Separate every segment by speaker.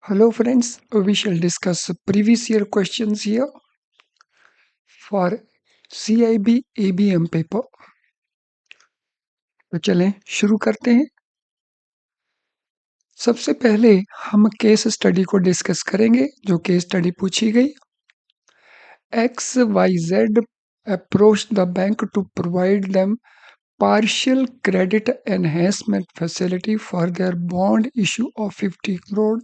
Speaker 1: Hello friends, we shall discuss previous year questions here for CIB ABM paper. तो चलें शुरू करते हैं। सबसे पहले हम केस स्टडी को डिस्कस करेंगे। जो केस स्टडी पूछी गई, XYZ approached the bank to provide them partial credit enhancement facility for their bond issue of 50 crore.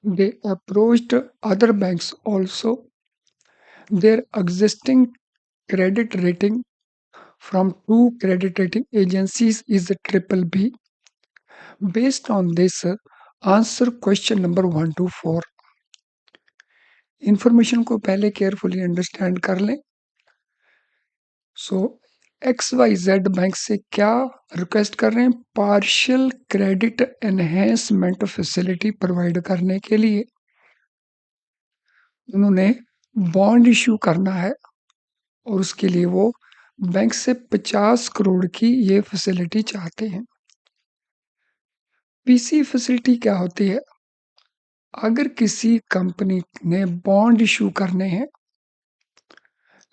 Speaker 1: They approached other banks also. Their existing credit rating from two credit rating agencies is triple B. Based on this, answer question number 1 to 4. Information को पहले carefully understand कर लें। XYZ bank से क्या request कर रहे हैं? Partial credit enhancement facility provide करने के लिए उन्होंने बॉन्ड इश्यू करना है और उसके लिए वो बैंक से 50 करोड़ की ये फैसिलिटी चाहते हैं। पीसी फैसिलिटी क्या होती है? अगर किसी कंपनी ने बॉन्ड इशू करने हैं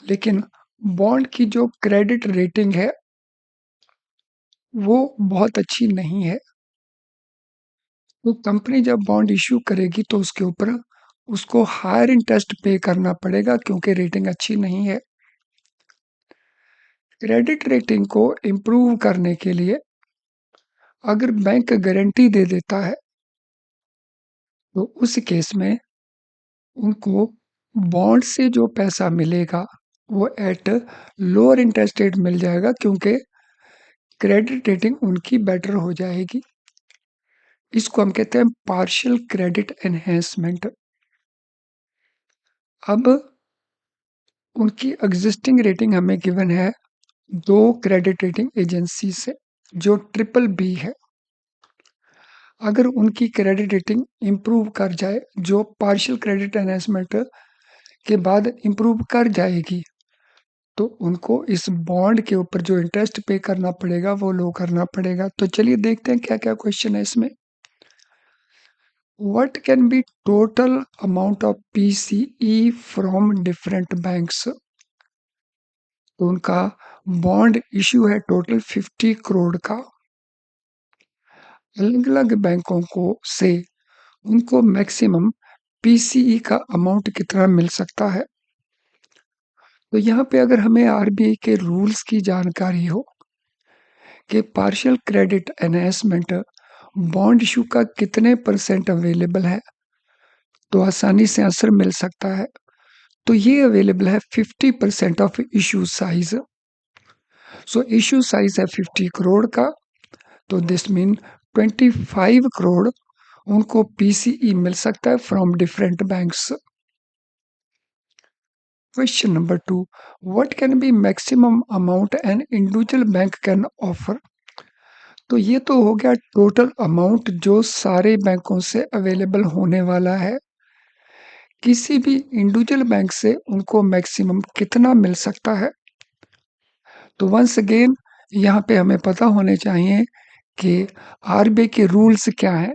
Speaker 1: लेकिन बॉन्ड की जो क्रेडिट रेटिंग है वो बहुत अच्छी नहीं है, तो कंपनी जब बॉन्ड इशू करेगी तो उसके ऊपर उसको हायर इंटरेस्ट पे करना पड़ेगा क्योंकि रेटिंग अच्छी नहीं है। क्रेडिट रेटिंग को इम्प्रूव करने के लिए अगर बैंक गारंटी दे देता है तो उस केस में उनको बॉन्ड से जो पैसा मिलेगा वो एट लोअर इंटरेस्ट रेट मिल जाएगा क्योंकि क्रेडिट रेटिंग उनकी बेटर हो जाएगी। इसको हम कहते हैं पार्शियल क्रेडिट एनहेंसमेंट। अब उनकी एग्जिस्टिंग रेटिंग हमें गिवन है दो क्रेडिट रेटिंग एजेंसी से जो ट्रिपल बी है। अगर उनकी क्रेडिट रेटिंग इम्प्रूव कर जाए, जो पार्शियल क्रेडिट एनहेंसमेंट के बाद इम्प्रूव कर जाएगी, तो उनको इस बॉन्ड के ऊपर जो इंटरेस्ट पे करना पड़ेगा वो लो करना पड़ेगा। तो चलिए देखते हैं क्या क्या क्वेश्चन है इसमें। What can be total amount of PCE from different banks? तो उनका बॉन्ड इश्यू है टोटल 50 करोड़ का। अलग अलग बैंकों को से उनको मैक्सिमम पीसीई का अमाउंट कितना मिल सकता है? तो यहाँ पे अगर हमें आरबीआई के रूल्स की जानकारी हो कि partial credit enhancement bond issue का कितने परसेंट अवेलेबल है, तो आसानी से आंसर मिल सकता है। तो ये अवेलेबल है 50% of issue size. So issue size है 50 करोड़ का, तो दिस मीन 25 करोड़ उनको पीसीई मिल सकता है from different banks. Question number 2, what can be maximum amount an individual bank can offer? तो ये तो हो गया टोटल अमाउंट जो सारे बैंकों से अवेलेबल होने वाला है। किसी भी इंडिविजुअल बैंक से उनको मैक्सिमम कितना मिल सकता है? तो वंस अगेन यहाँ पे हमें पता होने चाहिए कि आरबीआई के रूल्स क्या है।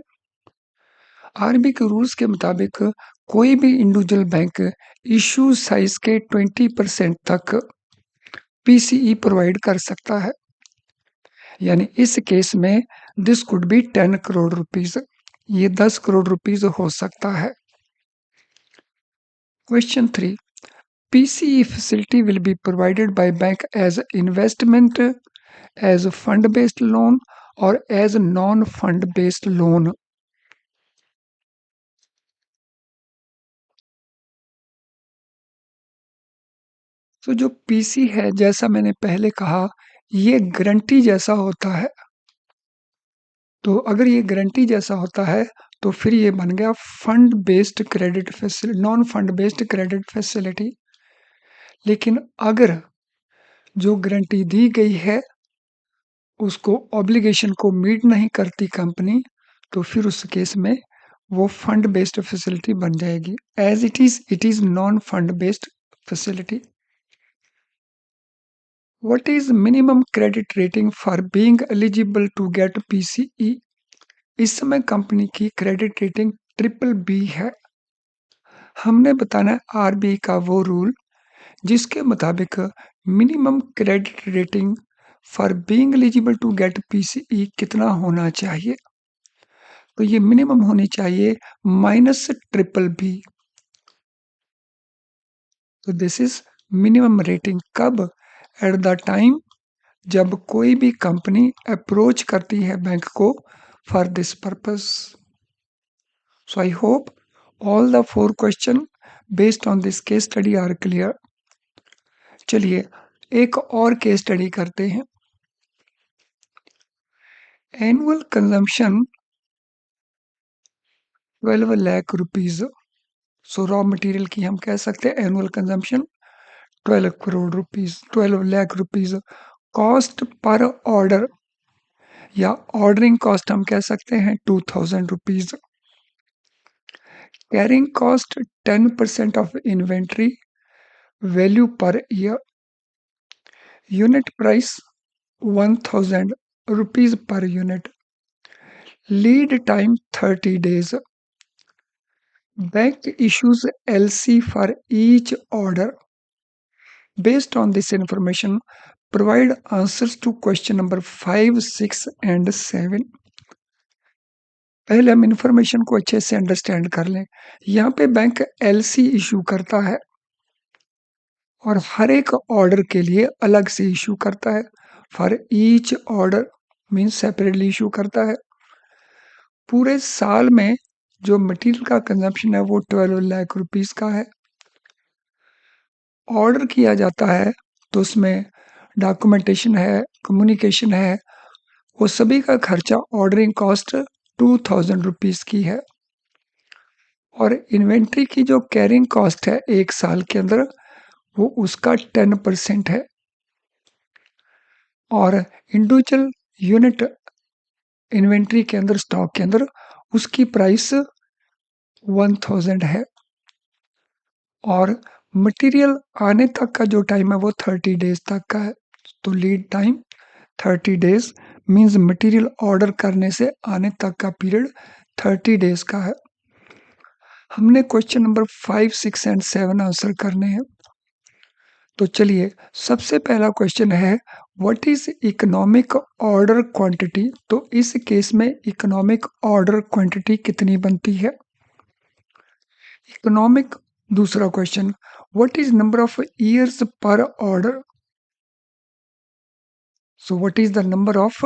Speaker 1: आरबीआई के रूल्स के मुताबिक कोई भी इंडिविजुअल बैंक इशू साइज के 20% तक पीसीई प्रोवाइड कर सकता है। यानी इस केस में this could be 10 crore rupees, ये 10 करोड़ रुपीज हो सकता है। Question 3, PCE facility will be provided by bank as investment, as fund-based loan or as non-fund-based loan? तो जो पीसी है, जैसा मैंने पहले कहा, ये गारंटी जैसा होता है। तो अगर ये गारंटी जैसा होता है तो फिर ये बन गया fund based credit facility, non fund based credit facility. लेकिन अगर जो गारंटी दी गई है उसको ऑब्लिगेशन को मीट नहीं करती कंपनी, तो फिर उस केस में वो फंड बेस्ड फैसिलिटी बन जाएगी। As it is non fund based facility. What is minimum credit rating for being eligible to get PCE? इस समय कंपनी की क्रेडिट रेटिंग ट्रिपल बी है। हमने बताना है आरबीआई का वो रूल जिसके मुताबिक minimum credit rating for being eligible to get PCE कितना होना चाहिए। तो ये मिनिमम होनी चाहिए माइनस ट्रिपल बी। तो दिस इज मिनिमम रेटिंग कब? एट द टाइम जब कोई भी कंपनी अप्रोच करती है बैंक को for this purpose. So I hope all the 4 question based on this case study are clear. चलिए एक और केस स्टडी करते हैं। Annual consumption 12 lakh rupees. सो रॉ मटेरियल की हम कह सकते हैं annual consumption 12 crore rupees, 12 lakh rupees. Cost per order या ऑर्डरिंग कॉस्ट हम कह सकते हैं 2000 rupees. Carrying cost 10% of inventory value per year. Unit price 1000 rupees per unit. Lead time 30 days. Bank issues LC for each order. Based on this information, provide answers to question number 5, 6 and 7. पहले हम information को अच्छे से understand कर लें। यहाँ पे bank LC issue करता है और हर एक ऑर्डर के लिए अलग से इशू करता है। For each order means separately issue करता है। पूरे साल में जो मटेरियल का कंजम्पशन है वो 12 लाख रुपीस का है। ऑर्डर किया जाता है तो उसमें डॉक्यूमेंटेशन है, कम्युनिकेशन है, वो सभी का खर्चा ऑर्डरिंग कॉस्ट 2000 रुपीस की है। और इन्वेंट्री की जो कैरिंग कॉस्ट है एक साल के अंदर वो उसका 10% है। और इंडिविजुअल यूनिट इन्वेंट्री के अंदर स्टॉक के अंदर उसकी प्राइस 1000 है। और मटेरियल आने तक का जो टाइम है वो 30 डेज तक का है। तो lead time 30 days means material order करने से आने तक का पीरियड 30 डेज का है। हमने क्वेश्चन नंबर 5, 6 एंड 7 आंसर करने हैं। तो चलिए सबसे पहला क्वेश्चन है what is economic order quantity. तो इस केस में इकोनॉमिक ऑर्डर क्वांटिटी कितनी बनती है। इकोनॉमिक दूसरा question what is number of years per order. So what is the number of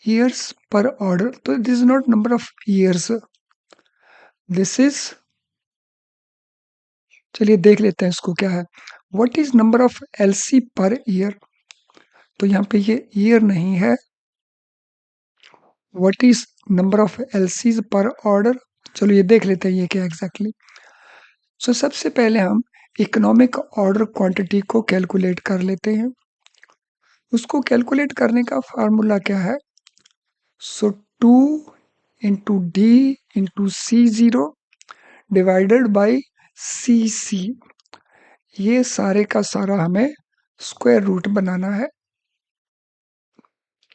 Speaker 1: years per order. तो this is not number of years, this is, चलिए देख लेते हैं इसको क्या है। What is number of LC per year. तो यहाँ पे ये ईयर नहीं है। What is number of LCs per order. चलो ये देख लेते हैं ये क्या एग्जैक्टली। सो सबसे पहले हम इकोनॉमिक ऑर्डर क्वांटिटी को कैलकुलेट कर लेते हैं। उसको कैलकुलेट करने का फार्मूला क्या है। सो 2 into D into C0 divided by CC। ये सारे का सारा हमें स्क्वायर रूट बनाना है।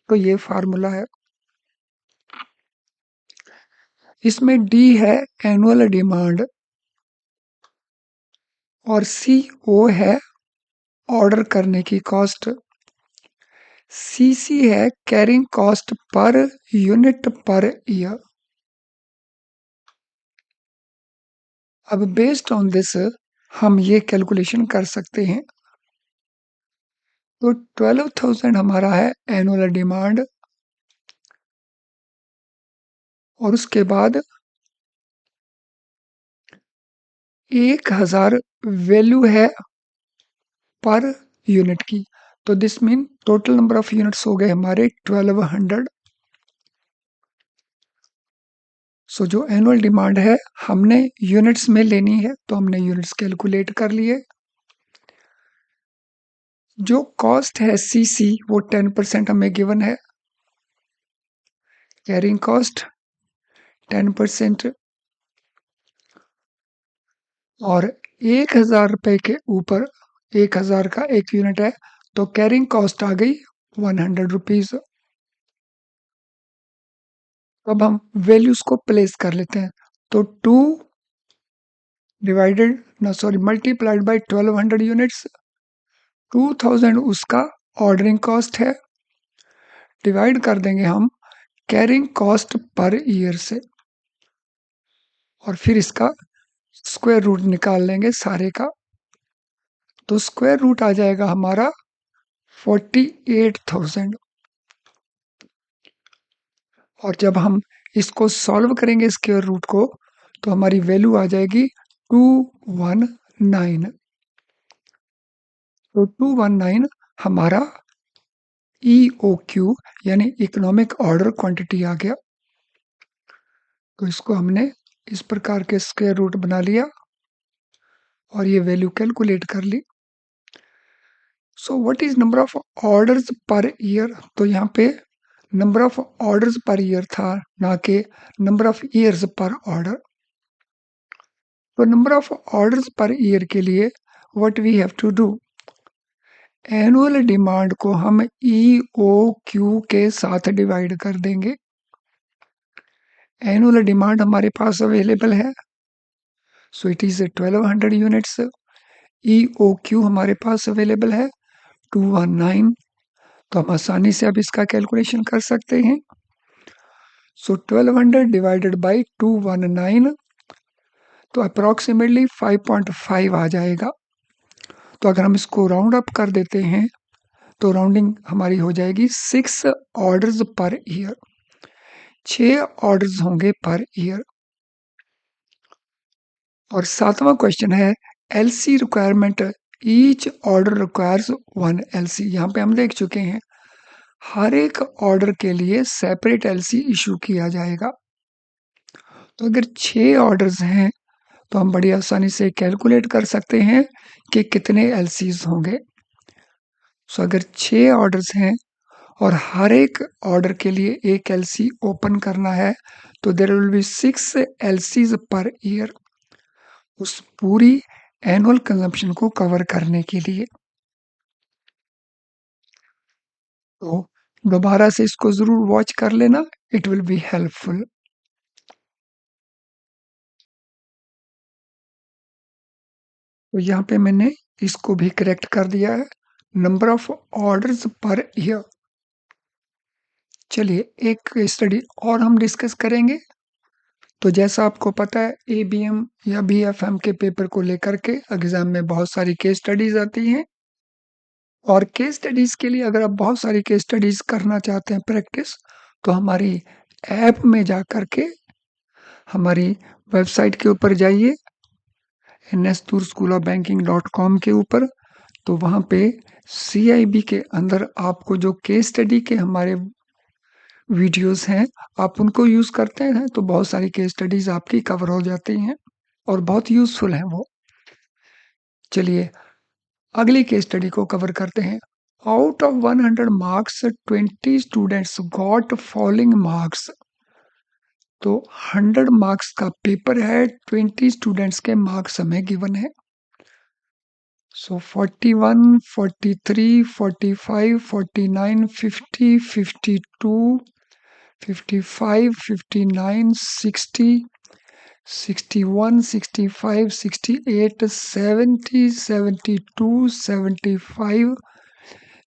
Speaker 1: तो ये फार्मूला है। इसमें डी है एनुअल डिमांड और CO है ऑर्डर करने की कॉस्ट। CC है carrying cost per unit per year. अब बेस्ड ऑन दिस हम ये कैलकुलेशन कर सकते हैं। तो 12,000 हमारा है एनुअल डिमांड और उसके बाद 1000 वैल्यू है पर यूनिट की। तो this mean total number of units हो गए हमारे 1200। सो जो एनुअल डिमांड है हमने यूनिट्स में लेनी है तो हमने यूनिट्स कैलकुलेट कर लिए। जो कॉस्ट है CC वो 10% हमें गिवन है। कैरिंग कॉस्ट 10% और 1000 रुपए के ऊपर 1000 का एक यूनिट है तो कैरिंग कॉस्ट आ गई 100 रुपीज। अब हम वैल्यूज को प्लेस कर लेते हैं। तो 2 मल्टीप्लाइड बाई 1200 यूनिट्स, 2000 उसका ऑर्डरिंग कॉस्ट है, डिवाइड कर देंगे हम कैरिंग कॉस्ट पर ईयर से, और फिर इसका स्क्वायर रूट निकाल लेंगे सारे का। तो स्क्वायर रूट आ जाएगा हमारा 48,000। और जब हम इसको सॉल्व करेंगे स्क्वायर रूट को, तो हमारी वैल्यू आ जाएगी 219। तो 219 हमारा EOQ यानी इकोनॉमिक ऑर्डर क्वांटिटी आ गया। तो इसको हमने इस प्रकार के स्क्वायर रूट बना लिया और ये वैल्यू कैलकुलेट कर ली। So what is number of orders per year? तो यहाँ पे number of orders per year था, ना कि number of years per order. तो number of orders per year के लिए what we have to do, annual demand को हम EOQ के साथ डिवाइड कर देंगे। एनुअल डिमांड हमारे पास अवेलेबल है, so it is 1200 units. EOQ हमारे पास अवेलेबल है 219। तो हम आसानी से अब इसका कैलकुलेशन कर सकते हैं। सो 1200 डिवाइडेड बाई 219, तो अप्रोक्सीमेटली 5.5 आ जाएगा। तो अगर हम इसको राउंड अप कर देते हैं तो राउंडिंग हमारी हो जाएगी 6 ऑर्डर्स पर ईयर, 6 ऑर्डर्स होंगे पर ईयर। और 7वां क्वेश्चन है LC requirement, each order requires 1 LC। यहाँ पे हम देख चुके हैं हर एक ऑर्डर के लिए सेपरेट LC इशू किया जाएगा। तो अगर 6 ऑर्डर्स हैं तो हम बड़ी आसानी से कैलकुलेट कर सकते हैं कि कितने LCs होंगे। सो अगर 6 ऑर्डर्स हैं और हर एक ऑर्डर के लिए एक LC ओपन करना है, तो there will be 6 LCs per year, उस पूरी एनुअल कंजम्पशन को कवर करने के लिए। तो दोबारा से इसको जरूर वॉच कर लेना, इट विल बी हेल्पफुल। तो यहाँ पे मैंने इसको भी करेक्ट कर दिया है, number of orders per year. चलिए एक स्टडी और हम डिस्कस करेंगे। तो जैसा आपको पता है ABM या BFM के पेपर को लेकर के एग्जाम में बहुत सारी केस स्टडीज आती हैं, और केस स्टडीज के लिए अगर आप बहुत सारी केस स्टडीज करना चाहते हैं प्रैक्टिस, तो हमारी ऐप में जा कर के हमारी वेबसाइट के ऊपर जाइए, nstorschoolofbanking.com के ऊपर। तो वहाँ पे CIB के अंदर आपको जो केस स्टडी के हमारे वीडियोस हैं, आप उनको यूज़ करते हैं तो बहुत सारी केस स्टडीज आपकी कवर हो जाती हैं और बहुत यूज़फुल हैं वो। चलिए अगली केस स्टडी को कवर करते हैं। Out of 100 marks 20 students got following marks. तो 100 मार्क्स का पेपर है, 20 स्टूडेंट्स के मार्क्स हमें गिवन है। सो 41, 43, 45, 49, 50, 52, 55, 59, 60, 61, 65, 68, 70, 72, 75,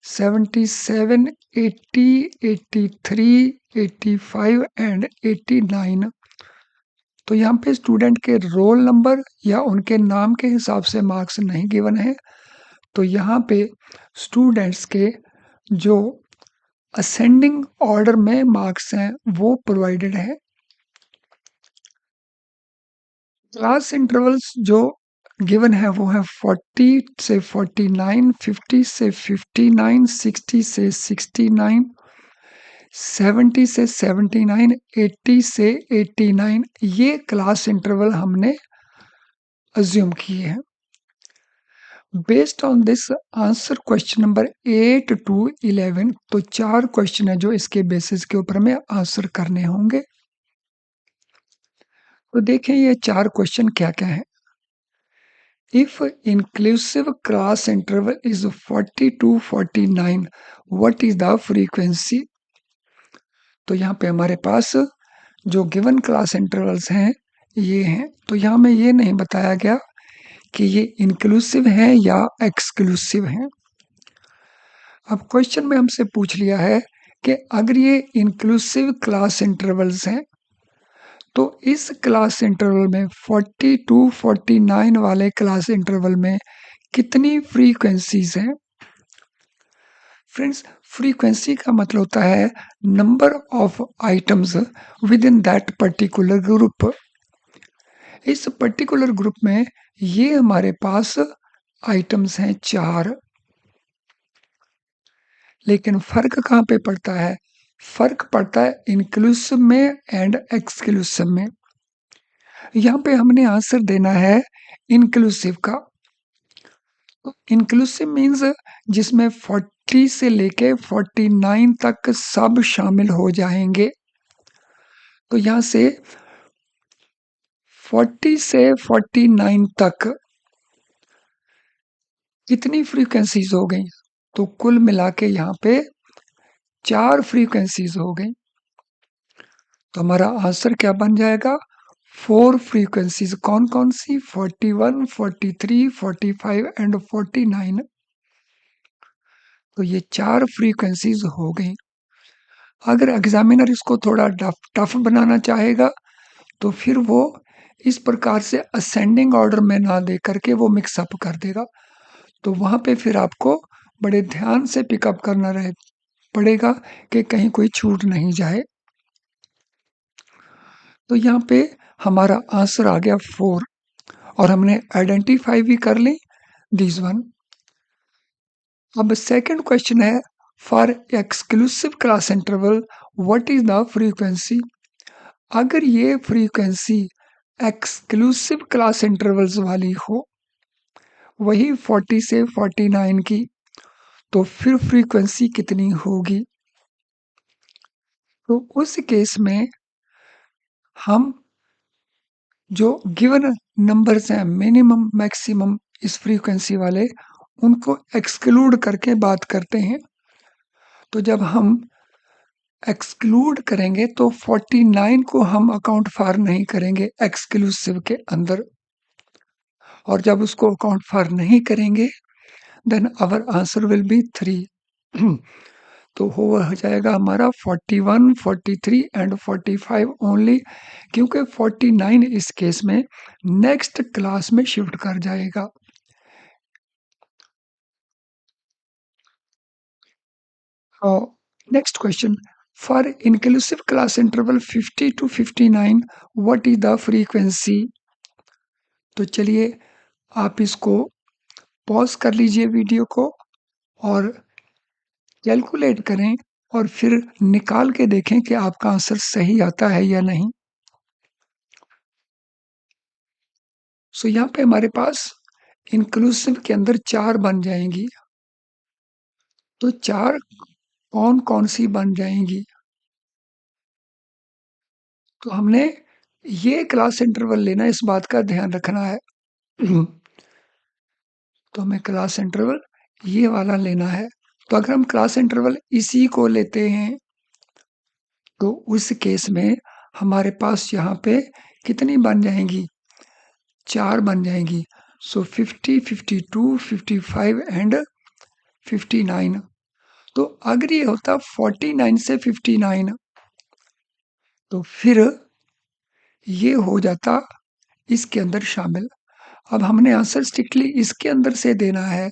Speaker 1: 77, 80, 83, 85 एंड 89। तो यहाँ पे स्टूडेंट के रोल नंबर या उनके नाम के हिसाब से मार्क्स नहीं गिवन है। तो यहाँ पे स्टूडेंट्स के जो असेंडिंग ऑर्डर में मार्क्स हैं वो प्रोवाइडेड है। क्लास इंटरवल्स जो गिवन है वो है 40 से 49, 50 से 59, 60 से 69, 70 से 79, 80 से 89। ये क्लास इंटरवल हमने अज्यूम किए हैं। Based on this answer question number 8 to 11। तो 4 क्वेश्चन है जो इसके बेसिस के ऊपर हमें आंसर करने होंगे। तो देखें ये 4 क्वेश्चन क्या क्या है। If inclusive class interval is 40 to 49, what is the frequency? तो यहाँ पे हमारे पास जो गिवन क्लास इंटरवल्स हैं ये हैं। तो यहाँ में ये नहीं बताया गया कि ये इंक्लूसिव हैं या एक्सक्लूसिव हैं। अब क्वेश्चन में हमसे पूछ लिया है कि अगर ये इंक्लूसिव क्लास इंटरवल्स हैं तो इस क्लास इंटरवल में 40 टू 49 वाले क्लास इंटरवल में कितनी फ्रीक्वेंसीज हैं। फ्रेंड्स, फ्रीक्वेंसी का मतलब होता है number of items with in that particular group. इस पर्टिकुलर ग्रुप में ये हमारे पास आइटम्स हैं 4, लेकिन फर्क कहाँ पे पड़ता है? फर्क पड़ता है इंक्लूसिव में एंड एक्सक्लूसिव में। यहाँ पे हमने आंसर देना है इंक्लूसिव का। इंक्लूसिव मीन्स जिसमें 40 से लेके 49 तक सब शामिल हो जाएंगे। तो यहाँ से 40 से 49 तक कितनी फ्रीक्वेंसीज हो गई? तो कुल मिला के यहाँ पे 4 फ्रीक्वेंसीज हो गई। तो हमारा आंसर क्या बन जाएगा? 4 फ्रीक्वेंसीज। कौन कौन सी? 41, 43, 45 एंड 49। तो ये 4 फ्रीक्वेंसीज हो गई। अगर एग्जामिनर इसको थोड़ा टफ बनाना चाहेगा तो फिर वो इस प्रकार से असेंडिंग ऑर्डर में ना दे करके वो मिक्सअप कर देगा। तो वहां पे फिर आपको बड़े ध्यान से पिकअप करना रहे पड़ेगा कि कहीं कोई छूट नहीं जाए। तो यहाँ पे हमारा आंसर आ गया 4 और हमने आइडेंटिफाई भी कर ली दिस वन। अब सेकंड क्वेश्चन है, for exclusive class interval what is the frequency? अगर ये फ्रीक्वेंसी एक्सक्लूसिव क्लास इंटरवल्स वाली हो, वही 40 से 49 की, तो फिर फ्रीक्वेंसी कितनी होगी? तो उस केस में हम जो गिवन नंबर्स हैं मिनिमम मैक्सिमम इस फ्रीक्वेंसी वाले, उनको एक्सक्लूड करके बात करते हैं। तो जब हम एक्सक्लूड करेंगे तो 49 को हम अकाउंट फॉर नहीं करेंगे एक्सक्लूसिव के अंदर, और जब उसको अकाउंट फॉर नहीं करेंगे then our answer will be 3। तो हो जाएगा हमारा 41, 43 एंड 45 ओनली, क्योंकि 49 इस केस में नेक्स्ट क्लास में शिफ्ट कर जाएगा। Next question, for inclusive class interval 50 to 59 what is the frequency? तो चलिए आप इसको पॉज कर लीजिए वीडियो को और कैलकुलेट करें और फिर निकाल के देखें कि आपका आंसर सही आता है या नहीं। सो यहाँ पे हमारे पास इंक्लूसिव के अंदर 4 बन जाएंगी। तो 4 कौन कौन सी बन जाएंगी? तो हमने ये क्लास इंटरवल लेना, इस बात का ध्यान रखना है। तो हमें क्लास इंटरवल ये वाला लेना है। तो अगर हम क्लास इंटरवल इसी को लेते हैं तो उस केस में हमारे पास यहाँ पे कितनी बन जाएंगी? 4 बन जाएंगी। सो 50, 52, 55 एंड 59। तो अगर ये होता 49 से 59 तो फिर ये हो जाता इसके अंदर शामिल। अब हमने आंसर स्ट्रिक्टली इसके अंदर से देना है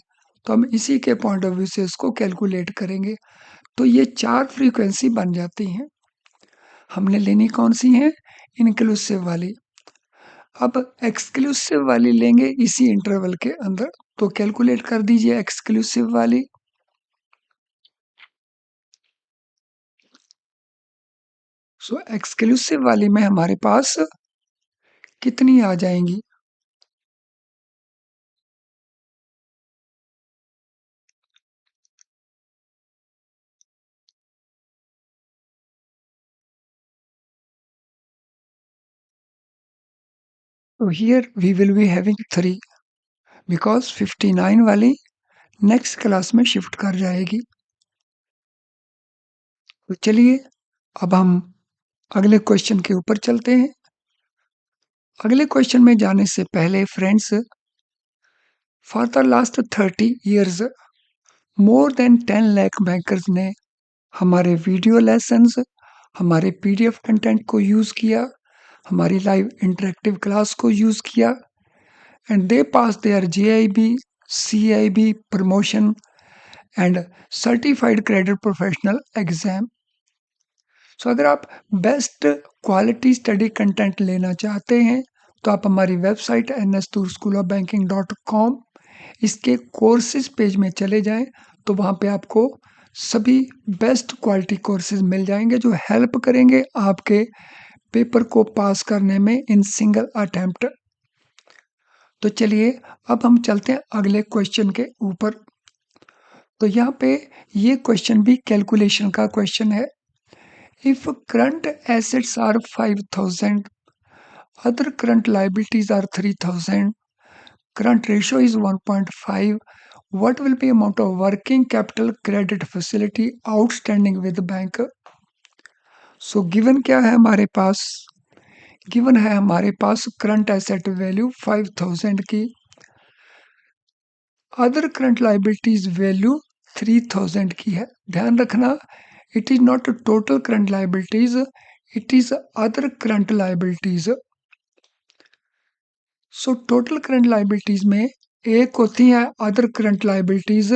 Speaker 1: तो हम इसी के पॉइंट ऑफ व्यू से इसको कैलकुलेट करेंगे। तो ये 4 फ्रीक्वेंसी बन जाती हैं। हमने लेनी कौन सी है? इंक्लूसिव वाली। अब एक्सक्लूसिव वाली लेंगे इसी इंटरवल के अंदर। तो कैलकुलेट कर दीजिए एक्सक्लूसिव वाली। सो एक्सक्लूसिव वाली में हमारे पास कितनी आ जाएंगी? तो here we will be having 3 because 59 वाली नेक्स्ट क्लास में शिफ्ट कर जाएगी। तो चलिए अब हम अगले क्वेश्चन के ऊपर चलते हैं। अगले क्वेश्चन में जाने से पहले friends, for the last 30 years more than 10 lakh bankers ने हमारे वीडियो लेसन्स, हमारे पीडीएफ कंटेंट को यूज़ किया, हमारी लाइव इंटरेक्टिव क्लास को यूज़ किया, and they pass their JAIIB, CAIIB promotion and certified credit professional exam. So अगर आप बेस्ट क्वालिटी स्टडी कंटेंट लेना चाहते हैं तो आप हमारी वेबसाइट nstoolschoolofbanking.com इसके कोर्सेज पेज में चले जाएं, तो वहाँ पे आपको सभी बेस्ट क्वालिटी कोर्सेज मिल जाएंगे जो हेल्प करेंगे आपके पेपर को पास करने में इन सिंगल अटेम्प्ट। तो चलिए अब हम चलते हैं अगले क्वेश्चन के ऊपर। तो यहाँ पे ये क्वेश्चन भी कैलकुलेशन का क्वेश्चन है। If current assets are 5,000, other current liabilities are 3,000, current ratio is 1.5, what will be amount of working capital credit facility outstanding with the bank? So given क्या है हमारे पास? गिवन है हमारे पास करंट एसेट वैल्यू 5,000 की, other current liabilities value 3,000 की है। ध्यान रखना, it is not total current liabilities, it is other current liabilities. So total current liabilities में एक होती है अदर करंट लाइबिलिटीज,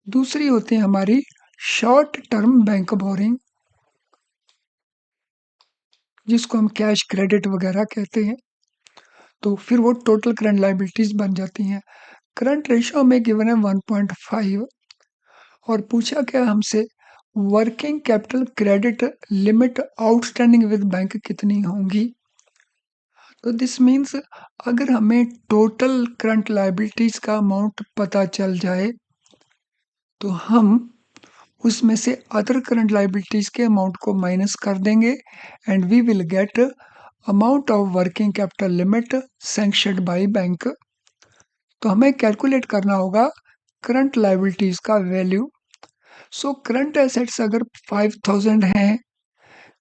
Speaker 1: दूसरी होती है हमारी शॉर्ट टर्म बैंक बोरिंग, जिसको हम कैश क्रेडिट वगैरह कहते हैं। तो फिर वो टोटल करंट लाइबिलिटीज बन जाती हैं। करंट रेशियो में गिवन है 1.5 और पूछा क्या हमसे working capital credit limit outstanding with bank कितनी होंगी। तो दिस मीन्स अगर हमें टोटल करंट लाइबिलिटीज का अमाउंट पता चल जाए तो हम उसमें से अदर करंट लाइबिलिटीज के अमाउंट को माइनस कर देंगे and we will get amount of working capital limit sanctioned by bank. तो हमें कैलकुलेट करना होगा करंट लाइबिलिटीज का वैल्यू। सो करंट एसेट्स अगर 5,000 हैं,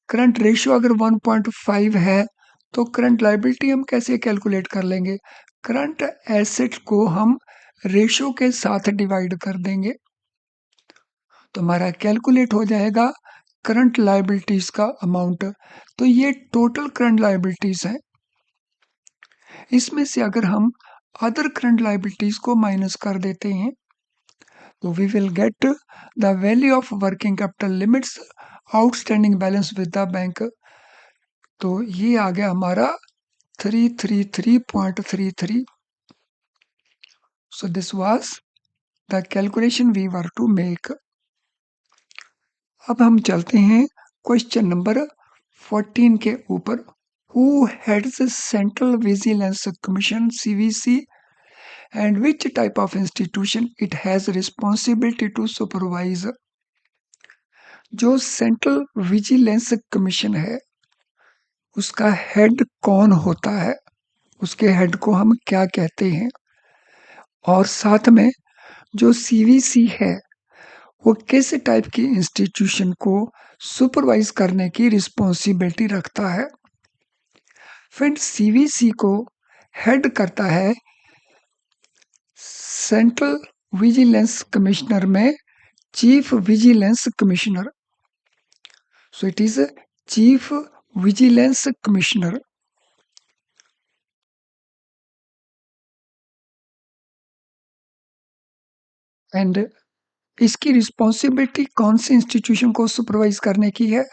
Speaker 1: करंट रेशियो अगर 1.5 है, तो करंट लाइबिलिटी हम कैसे कैलकुलेट कर लेंगे? करंट एसेट को हम रेशियो के साथ डिवाइड कर देंगे, तो हमारा कैलकुलेट हो जाएगा करंट लाइबिलिटीज का अमाउंट। तो ये टोटल करंट लाइबिलिटीज है, इसमें से अगर हम अदर करंट लाइबिलिटीज को माइनस कर देते हैं तो we will get the value of working capital limits outstanding balance with the bank. तो ये आ गया हमारा 333.33। So this was the calculation we were to make. अब हम चलते हैं क्वेश्चन नंबर 14 के ऊपर। Who heads central vigilance commission CVC and which type of institution it has responsibility to supervise? जो सेंट्रल विजिलेंस कमीशन है उसका हेड कौन होता है, उसके हेड को हम क्या कहते हैं, और साथ में जो CVC है वो किस टाइप की इंस्टीट्यूशन को सुपरवाइज करने की रिस्पॉन्सिबिलिटी रखता है। फ्रेंड्स, CVC को हेड करता है सेंट्रल विजिलेंस कमिश्नर में chief vigilance commissioner. So it is chief vigilance commissioner. And इसकी रिस्पॉन्सिबिलिटी कौन से इंस्टीट्यूशन को सुपरवाइज करने की है?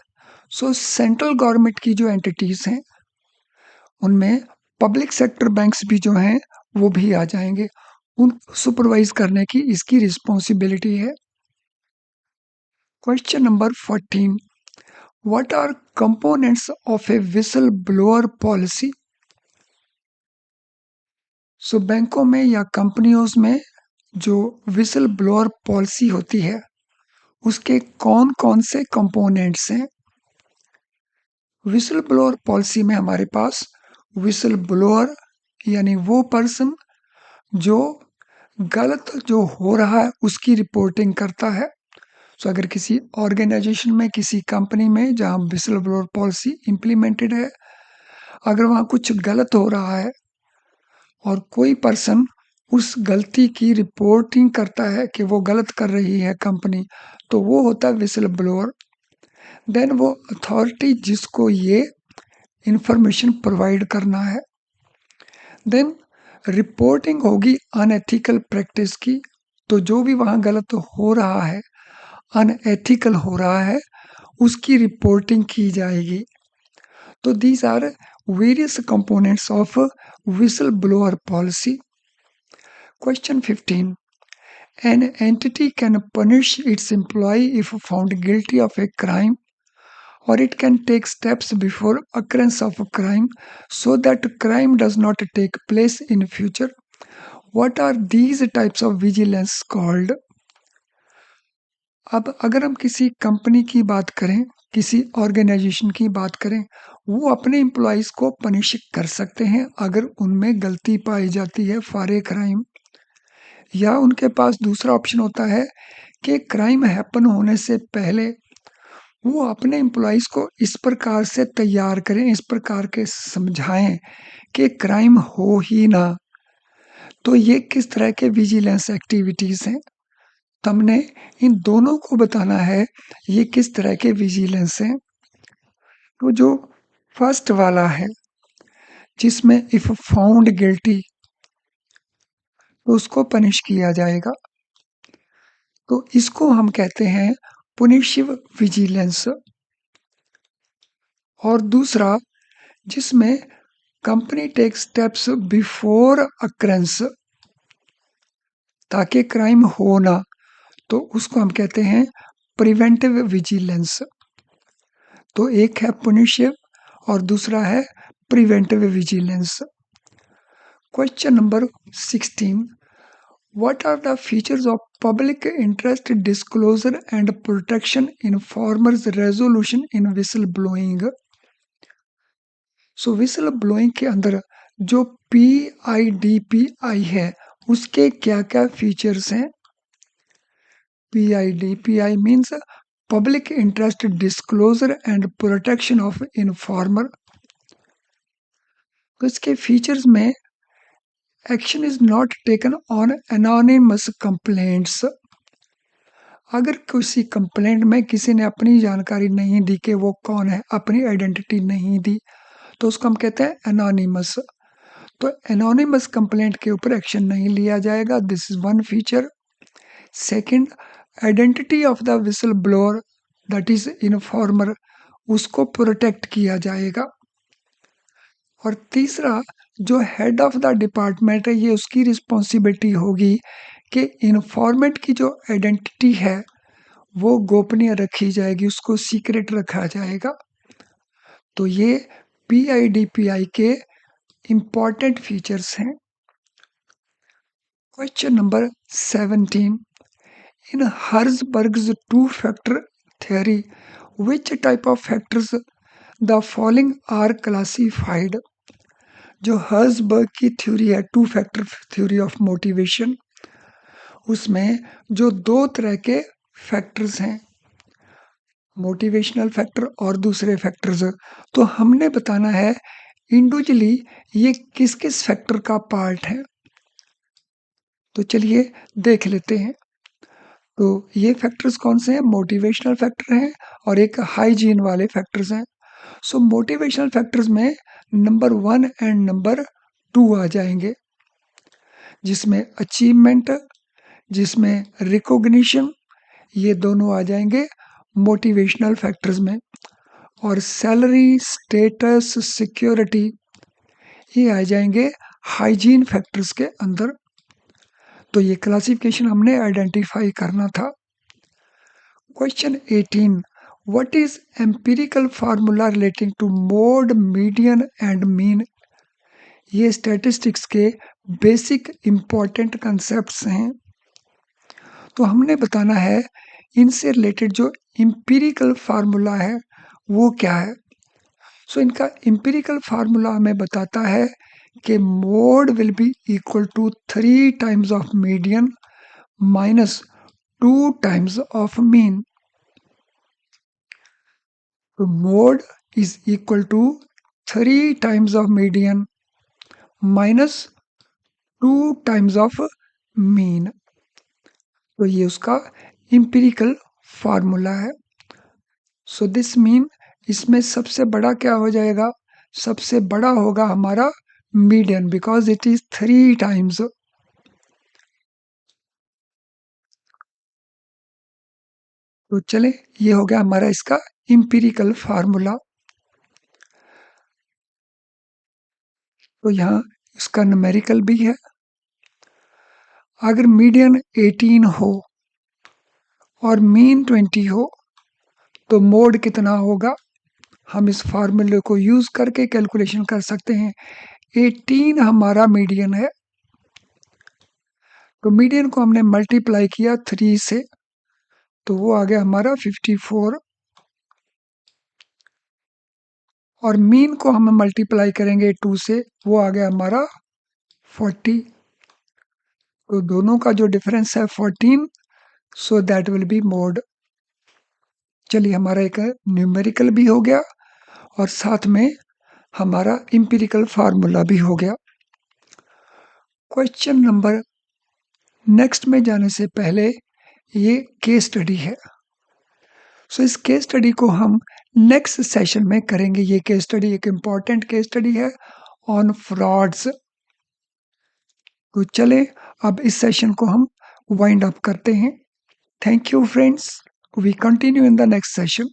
Speaker 1: सो सेंट्रल गवर्नमेंट की जो एंटिटीज हैं उनमें पब्लिक सेक्टर बैंक्स भी जो हैं वो भी आ जाएंगे, उन सुपरवाइज करने की इसकी रिस्पॉन्सिबिलिटी है। Question number 14, what are components of a whistle blower policy? So बैंकों में या कंपनियों में जो विसल ब्लोअर पॉलिसी होती है उसके कौन कौन से कंपोनेंट्स हैं? विसल ब्लोअर पॉलिसी में हमारे पास विसल ब्लोअर यानी वो पर्सन जो गलत जो हो रहा है उसकी रिपोर्टिंग करता है, सो अगर किसी ऑर्गेनाइजेशन में, किसी कंपनी में जहाँ विसल ब्लोअर पॉलिसी इम्प्लीमेंटेड है, अगर वहाँ कुछ गलत हो रहा है और कोई पर्सन उस गलती की रिपोर्टिंग करता है कि वो गलत कर रही है कंपनी, तो वो होता है विसल ब्लोअर। देन वो अथॉरिटी जिसको ये इंफॉर्मेशन प्रोवाइड करना है, देन रिपोर्टिंग होगी अनएथिकल प्रैक्टिस की। तो जो भी वहाँ गलत हो रहा है, अनएथिकल हो रहा है, उसकी रिपोर्टिंग की जाएगी। तो these are various components of whistleblower policy. Question 15. An entity can punish its employee if found guilty of a crime, or it can take steps before occurrence of a crime so that crime does not take place in future. What are these types of vigilance called? अब अगर हम किसी company की बात करें, किसी organisation की बात करें, वो अपने एम्प्लॉइज़ को पनिश कर सकते हैं अगर उनमें गलती पाई जाती है फॉर ए क्राइम। या उनके पास दूसरा ऑप्शन होता है कि क्राइम हैपन होने से पहले वो अपने एम्प्लॉइज़ को इस प्रकार से तैयार करें, इस प्रकार के समझाएं कि क्राइम हो ही ना। तो ये किस तरह के विजिलेंस एक्टिविटीज़ हैं? तो हमने इन दोनों को बताना है ये किस तरह के विजिलेंस हैं। तो जो फर्स्ट वाला है जिसमें इफ फाउंड गिल्टी, तो उसको पनिश किया जाएगा, तो इसको हम कहते हैं पुनिशिव विजिलेंस। और दूसरा जिसमें company take steps before occurrence, ताकि क्राइम हो ना, तो उसको हम कहते हैं प्रिवेंटिव विजिलेंस। तो एक है पुनिशिव और दूसरा है preventive vigilance. Question number 16. What are the features of public interest disclosure and protection informers resolution in whistleblowing? So whistle blowing के अंदर जो PIDPI है उसके क्या क्या फीचर्स हैं? PIDPI means public interest disclosure and protection of informer. तो इसके फीचर्स में action is not taken on anonymous complaints. अगर किसी कंप्लेंट में किसी ने अपनी जानकारी नहीं दी कि वो कौन है, अपनी आइडेंटिटी नहीं दी, तो उसको हम कहते हैं एनोनिमस। तो एनोनिमस कंप्लेंट के ऊपर एक्शन नहीं लिया जाएगा, this is one feature. Second, identity of the whistle blower that is informer, उसको प्रोटेक्ट किया जाएगा। और तीसरा, जो हेड ऑफ द डिपार्टमेंट है, ये उसकी रिस्पॉन्सिबिलिटी होगी कि इन्फॉर्मेंट की जो आइडेंटिटी है वो गोपनीय रखी जाएगी, उसको सीक्रेट रखा जाएगा। तो ये PIDPI के इंपॉर्टेंट फीचर्स हैं। Question number 17. In Herzberg's two factor theory which type of factors the following are classified? जो हर्जबर्ग की थ्योरी है, two factor theory of motivation, उसमें जो दो तरह के फैक्टर्स हैं, मोटिवेशनल फैक्टर और दूसरे फैक्टर्स, तो हमने बताना है इंडिविजुअली ये किस किस फैक्टर का पार्ट है। तो चलिए देख लेते हैं। तो ये फैक्टर्स कौन से हैं? मोटिवेशनल फैक्टर हैं और एक हाइजीन वाले फैक्टर्स हैं। सो मोटिवेशनल फैक्टर्स में नंबर 1 एंड नंबर 2 आ जाएंगे, जिसमें अचीवमेंट, जिसमें रिकॉग्निशन, ये दोनों आ जाएंगे मोटिवेशनल फैक्टर्स में। और सैलरी, स्टेटस, सिक्योरिटी, ये आ जाएंगे हाइजीन फैक्टर्स के अंदर। तो ये क्लासिफिकेशन हमने आइडेंटिफाई करना था। Question 18. What is empirical formula relating to mode, median and mean? ये स्टैटिस्टिक्स के बेसिक इंपॉर्टेंट कंसेप्ट्स हैं। तो हमने बताना है इनसे रिलेटेड जो एम्पिरिकल फार्मूला है वो क्या है। सो इनका एम्पिरिकल फार्मूला हमें बताता है कि mode will be equal to 3 times of median minus 2 times of mean. तो mode is equal to 3 times of median minus 2 times of mean. तो ये उसका इंपिरिकल फार्मूला है। सो दिस मीन इसमें सबसे बड़ा क्या हो जाएगा? सबसे बड़ा होगा हमारा median because it is 3 times. तो चले, ये हो गया हमारा इसका इंपिरिकल फार्मूला। तो यहाँ इसका न्यूमेरिकल भी है। अगर मीडियन 18 हो और मीन 20 हो तो मोड कितना होगा? हम इस फार्मूले को यूज करके कैलकुलेशन कर सकते हैं। 18 हमारा मीडियन है, तो मीडियन को हमने मल्टीप्लाई किया 3 से, तो वो आ गया हमारा 54। और मीन को हम मल्टीप्लाई करेंगे 2 से, वो आ गया हमारा 40। तो दोनों का जो डिफरेंस है 14, so that will be mode. चलिए, हमारा एक न्यूमेरिकल भी हो गया और साथ में हमारा इंपिरिकल फार्मूला भी हो गया। क्वेश्चन नंबर नेक्स्ट में जाने से पहले ये केस स्टडी है। सो इस केस स्टडी को हम नेक्स्ट सेशन में करेंगे। ये केस स्टडी एक इम्पॉर्टेंट केस स्टडी है ऑन फ्रॉड्स। तो चले, अब इस सेशन को हम वाइंड अप करते हैं। Thank you friends, we continue in the next session.